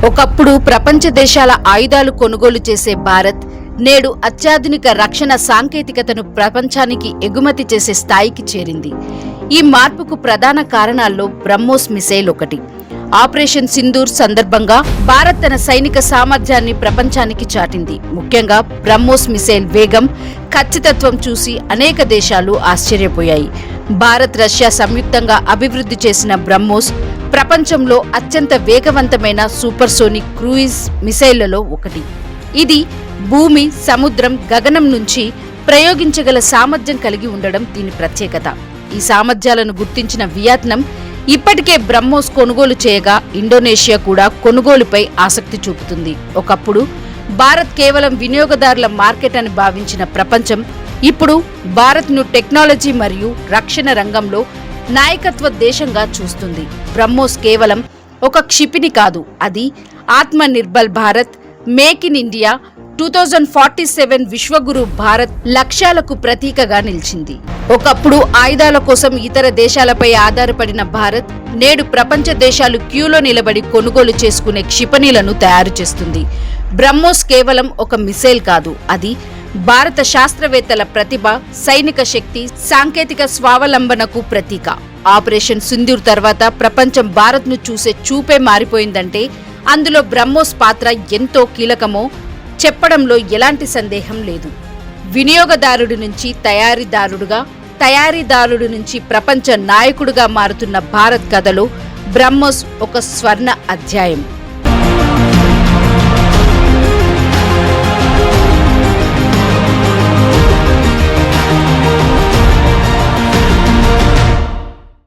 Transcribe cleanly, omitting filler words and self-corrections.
ఒకప్పుడు ప్రపంచ దేశాల ఆయుధాలు కొనుగోలు చేసే భారత్ నేడు అత్యాధునిక రక్షణ సాంకేతికతను ప్రపంచానికి ఎగుమతి చేసే స్థాయికి చేరింది. ఈ మార్పుకు ప్రధాన కారణాల్లో బ్రహ్మోస్ మిసైల్ ఒకటి. ఆపరేషన్ సింధూర్ సందర్భంగా భారత్ తన సైనిక సామర్థ్యాన్ని ప్రపంచానికి చాటింది. ముఖ్యంగా బ్రహ్మోస్ మిసైల్ వేగం, ఖచ్చితత్వం చూసి అనేక దేశాలు ఆశ్చర్యపోయాయి. భారత్, రష్యా సంయుక్తంగా అభివృద్ధి చేసిన బ్రహ్మోస్ ప్రపంచంలో అత్యంత వేగవంతమైన సూపర్సోనిక్ క్రూయిజ్ మిసైళ్లలో ఒకటి. ఇది భూమి, సముద్రం, గగనం నుంచి ప్రయోగించగల సామర్థ్యం కలిగి ఉండడం దీని ప్రత్యేకత. ఈ సామర్థ్యాలను గుర్తించిన వియత్నాం ఇప్పటికే బ్రహ్మోస్ కొనుగోలు చేయగా ఇండోనేషియా కూడా కొనుగోలుపై ఆసక్తి చూపుతుంది. ఒకప్పుడు భారత్ కేవలం వినియోగదారుల మార్కెట్ అని భావించిన ప్రపంచం ఇప్పుడు భారత్ను టెక్నాలజీ మరియు రక్షణ రంగంలో నాయకత్వ దేశంగా చూస్తుంది. బ్రహ్మోస్ కేవలం ఒక క్షిపణి కాదు, అది ఆత్మ nirbhar Bharat, make in India 2047 Vishwaguru Bharat లక్ష్యాలకు ప్రతీకగా నిలిచింది. ఒకప్పుడు ఆయుధాల కోసం ఇతర దేశాలపై ఆధారపడిన భారత్ నేడు ప్రపంచ దేశాలు క్యూలో నిలబడి కొనుగోలు చేసుకునే క్షిపణులను తయారు చేస్తుంది. బ్రహ్మోస్ కేవలం ఒక మిసైల్ కాదు, అది భారత శాస్త్రవేత్తల ప్రతిభ, సైనిక శక్తి, సాంకేతిక స్వావలంబనకు ప్రతీక. ఆపరేషన్ సింధూర్ తర్వాత ప్రపంచం భారత్ను చూసే చూపే మారిపోయిందంటే అందులో బ్రహ్మోస్ పాత్ర ఎంతో కీలకమో చెప్పడంలో ఎలాంటి సందేహం లేదు. వినియోగదారుడి నుంచి తయారీదారుడుగా, తయారీదారుడి నుంచి ప్రపంచ నాయకుడిగా మారుతున్న భారత్ కథలో బ్రహ్మోస్ ఒక స్వర్ణ అధ్యాయం.